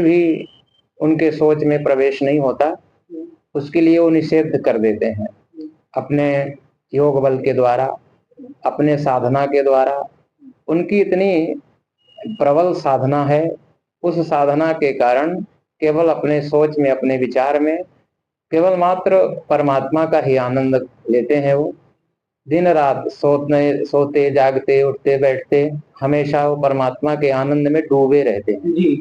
भी उनके सोच में प्रवेश नहीं होता, उसके लिए वो निषेध कर देते हैं अपने योग बल के द्वारा, अपने साधना के द्वारा। उनकी इतनी प्रबल साधना है, उस साधना के कारण केवल अपने सोच में, अपने विचार में केवल मात्र परमात्मा का ही आनंद लेते हैं। वो दिन रात सोते जागते उठते बैठते हमेशा वो परमात्मा के आनंद में डूबे रहते हैं जी।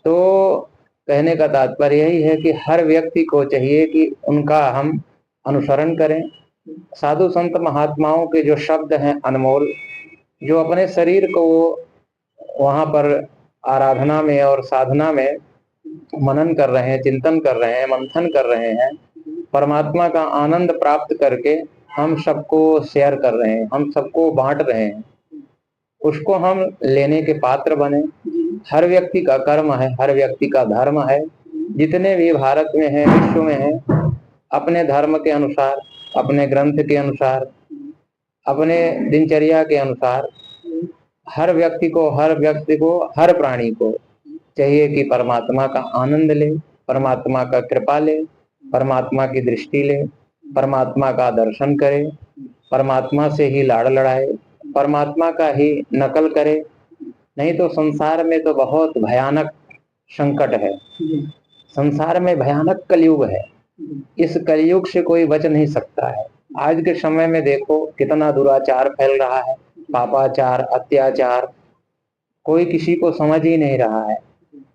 तो कहने का तात्पर्य यही है कि हर व्यक्ति को चाहिए कि उनका हम अनुसरण करें। साधु संत महात्माओं के जो शब्द हैं अनमोल, जो अपने शरीर को वहां पर आराधना में और साधना में मनन कर रहे हैं, चिंतन कर रहे हैं, मंथन कर रहे हैं, परमात्मा का आनंद प्राप्त करके हम सबको शेयर कर रहे हैं, हम सबको बांट रहे हैं, उसको हम लेने के पात्र बने। हर व्यक्ति का कर्म है, हर व्यक्ति का धर्म है, जितने भी भारत में है, विश्व में है, अपने धर्म के अनुसार, अपने ग्रंथ के अनुसार, अपने दिनचर्या के अनुसार हर व्यक्ति को, हर प्राणी को चाहिए कि परमात्मा का आनंद ले, परमात्मा का कृपा ले, परमात्मा की दृष्टि ले, परमात्मा का दर्शन करे, परमात्मा से ही लाड़ लड़ाए, परमात्मा का ही नकल करे। नहीं तो संसार में तो बहुत भयानक संकट है, संसार में भयानक कलयुग है, इस कलयुग से कोई बच नहीं सकता है। आज के समय में देखो कितना दुराचार फैल रहा है, पापाचार, अत्याचार, कोई किसी को समझ ही नहीं रहा है।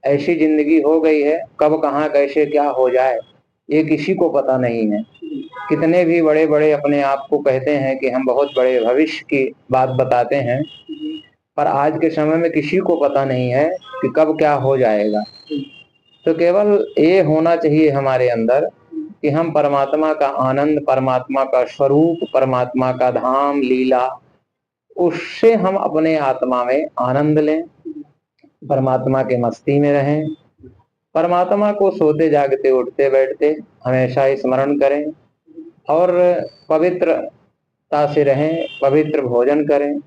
ऐसी जिंदगी हो गई है, कब कहाँ कैसे क्या हो जाए ये किसी को पता नहीं है। कितने भी बड़े बड़े अपने आप को कहते हैं कि हम बहुत बड़े भविष्य की बात बताते हैं, पर आज के समय में किसी को पता नहीं है कि कब क्या हो जाएगा। तो केवल ये होना चाहिए हमारे अंदर कि हम परमात्मा का आनंद, परमात्मा का स्वरूप, परमात्मा का धाम लीला, उससे हम अपने आत्मा में आनंद लें, परमात्मा के मस्ती में रहें, परमात्मा को सोते जागते उठते बैठते हमेशा स्मरण करें और पवित्रता से रहें, पवित्र भोजन करें।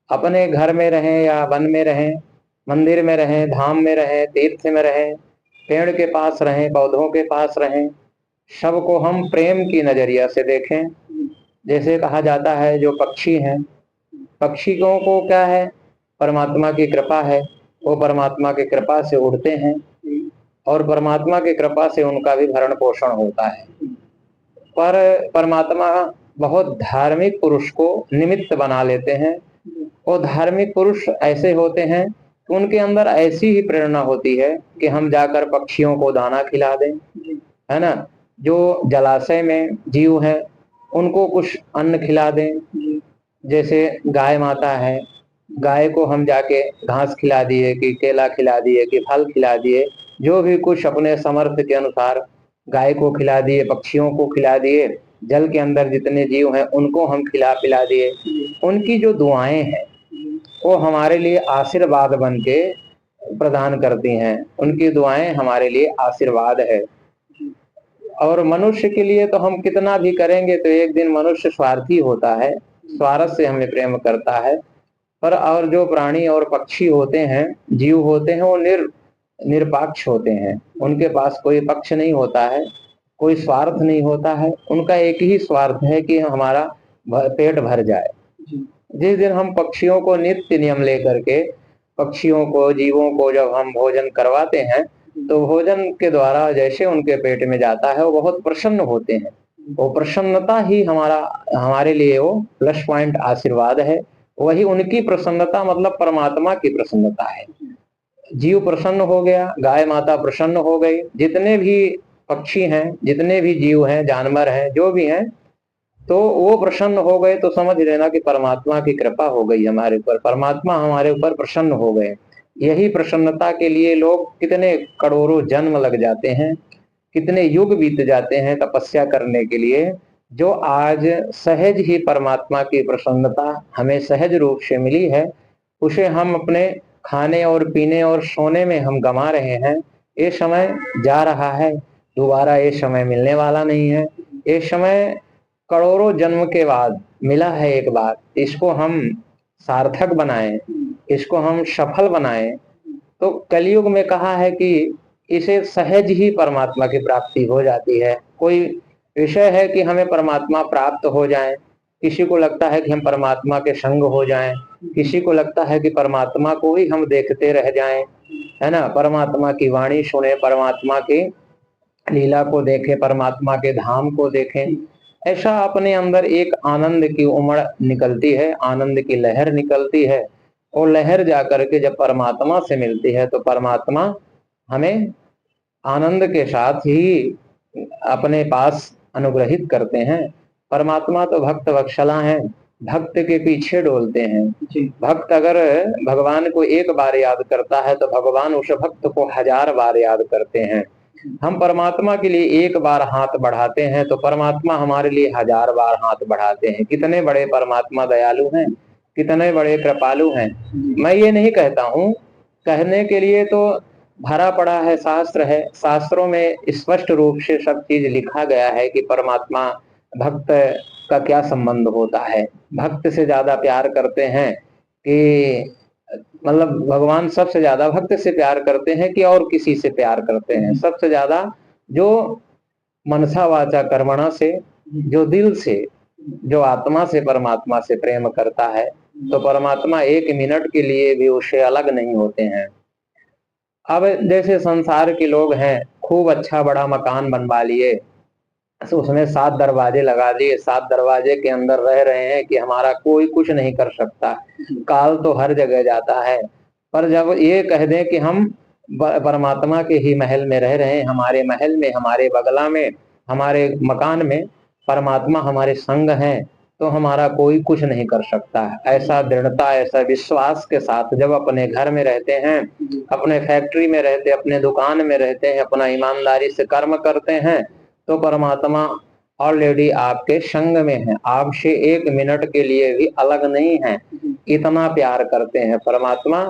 अपने घर में रहें या वन में रहें, मंदिर में रहें, धाम में रहें, तीर्थ में रहें, पेड़ के पास रहें, पौधों के पास रहें, सबको हम प्रेम की नजरिया से देखें। जैसे कहा जाता है जो पक्षी हैं, पक्षियों को क्या है, परमात्मा की कृपा है, वो परमात्मा की कृपा से उड़ते हैं और परमात्मा की कृपा से उनका भी भरण पोषण होता है। पर परमात्मा बहुत धार्मिक पुरुष को निमित्त बना लेते हैं। वो धार्मिक पुरुष ऐसे होते हैं कि उनके अंदर ऐसी ही प्रेरणा होती है कि हम जाकर पक्षियों को दाना खिला दें, है ना, जो जलाशय में जीव है उनको कुछ अन्न खिला दें। जैसे गाय माता है, गाय को हम जाके घास खिला दिए कि केला खिला दिए कि फल खिला दिए, जो भी कुछ अपने समर्थ के अनुसार गाय को खिला दिए, पक्षियों को खिला दिए, जल के अंदर जितने जीव हैं उनको हम खिला पिला दिए। उनकी जो दुआएं हैं वो हमारे लिए आशीर्वाद बन के प्रदान करती हैं, उनकी दुआएं हमारे लिए आशीर्वाद है। और मनुष्य के लिए तो हम कितना भी करेंगे तो एक दिन मनुष्य स्वार्थी होता है, स्वार्थ से हमें प्रेम करता है। पर और जो प्राणी और पक्षी होते हैं, जीव होते हैं, वो निरपेक्ष होते हैं, उनके पास कोई पक्ष नहीं होता है, कोई स्वार्थ नहीं होता है, उनका एक ही स्वार्थ है कि हमारा पेट भर जाए। जिस दिन हम पक्षियों को नित्य नियम लेकर के, पक्षियों को, जीवों को जब हम भोजन करवाते हैं तो भोजन के द्वारा जैसे उनके पेट में जाता है वो बहुत प्रसन्न होते हैं। वो प्रसन्नता ही हमारे लिए वो प्लस पॉइंट आशीर्वाद है। वही उनकी प्रसन्नता मतलब परमात्मा की प्रसन्नता है। जीव प्रसन्न हो गया, गाय माता प्रसन्न हो गई, जितने भी पक्षी हैं, जितने भी जीव हैं, जानवर हैं, जो भी हैं, तो वो प्रसन्न हो गए तो समझ लेना कि परमात्मा की कृपा हो गई हमारे ऊपर, परमात्मा हमारे ऊपर प्रसन्न हो गए। यही प्रसन्नता के लिए लोग कितने करोड़ों जन्म लग जाते हैं, कितने युग बीत जाते हैं तपस्या करने के लिए। जो आज सहज ही परमात्मा की प्रसन्नता हमें सहज रूप से मिली है, उसे हम अपने खाने और पीने और सोने में हम गंवा रहे हैं। ये समय जा रहा है, दोबारा ये समय मिलने वाला नहीं है। ये समय करोड़ों जन्म के बाद मिला है एक बार, इसको हम सार्थक बनाएं, इसको हम सफल बनाएं, तो कलयुग में कहा है कि इसे सहज ही परमात्मा की प्राप्ति हो जाती है। कोई विषय है कि हमें परमात्मा प्राप्त हो जाए, किसी को लगता है कि हम परमात्मा के संग हो जाएं, किसी को लगता है कि परमात्मा को ही हम देखते रह जाएं, है ना, परमात्मा की वाणी सुने, परमात्मा की लीला को देखें, परमात्मा के धाम को देखें। ऐसा अपने अंदर एक आनंद की उमड़ निकलती है, आनंद की लहर निकलती है, और लहर जाकर के जब परमात्मा से मिलती है तो परमात्मा हमें आनंद के साथ ही अपने पास अनुग्रहित करते हैं। परमात्मा तो भक्त वत्सला हैं, भक्त के पीछे डोलते हैं। भक्त अगर भगवान को एक बार याद करता है तो भगवान उस भक्त को 1000 बार याद करते हैं। हम परमात्मा के लिए एक बार हाथ बढ़ाते हैं तो परमात्मा हमारे लिए 1000 बार हाथ बढ़ाते हैं। कितने बड़े परमात्मा दयालु हैं, कितने बड़े कृपालु हैं। मैं ये नहीं कहता हूँ, कहने के लिए तो भरा पड़ा है, शास्त्र है, शास्त्रों में स्पष्ट रूप से सब चीज लिखा गया है कि परमात्मा भक्त का क्या संबंध होता है। भक्त से ज्यादा प्यार करते हैं कि मतलब भगवान सबसे ज्यादा भक्त से प्यार करते हैं कि और किसी से प्यार करते हैं। सबसे ज्यादा जो मनसा वाचा कर्मणा से, जो दिल से, जो आत्मा से परमात्मा से प्रेम करता है, तो परमात्मा 1 मिनट के लिए भी उससे अलग नहीं होते हैं। अब जैसे संसार के लोग हैं, खूब अच्छा बड़ा मकान बनवा लिए, उसमें 7 दरवाजे लगा दिए, 7 दरवाजे के अंदर रह रहे हैं कि हमारा कोई कुछ नहीं कर सकता, काल तो हर जगह जाता है। पर जब ये कह दें कि हम परमात्मा के ही महल में रह रहे हैं, हमारे महल में, हमारे बगला में, हमारे मकान में परमात्मा हमारे संग हैं, तो हमारा कोई कुछ नहीं कर सकता। ऐसा दृढ़ता, ऐसा विश्वास के साथ जब अपने घर में रहते हैं, अपने फैक्ट्री में रहते, अपने दुकान में रहते हैं, अपना ईमानदारी से कर्म करते हैं, तो परमात्मा ऑलरेडी आपके संग में है, आपसे 1 मिनट के लिए भी अलग नहीं है। इतना प्यार करते हैं परमात्मा।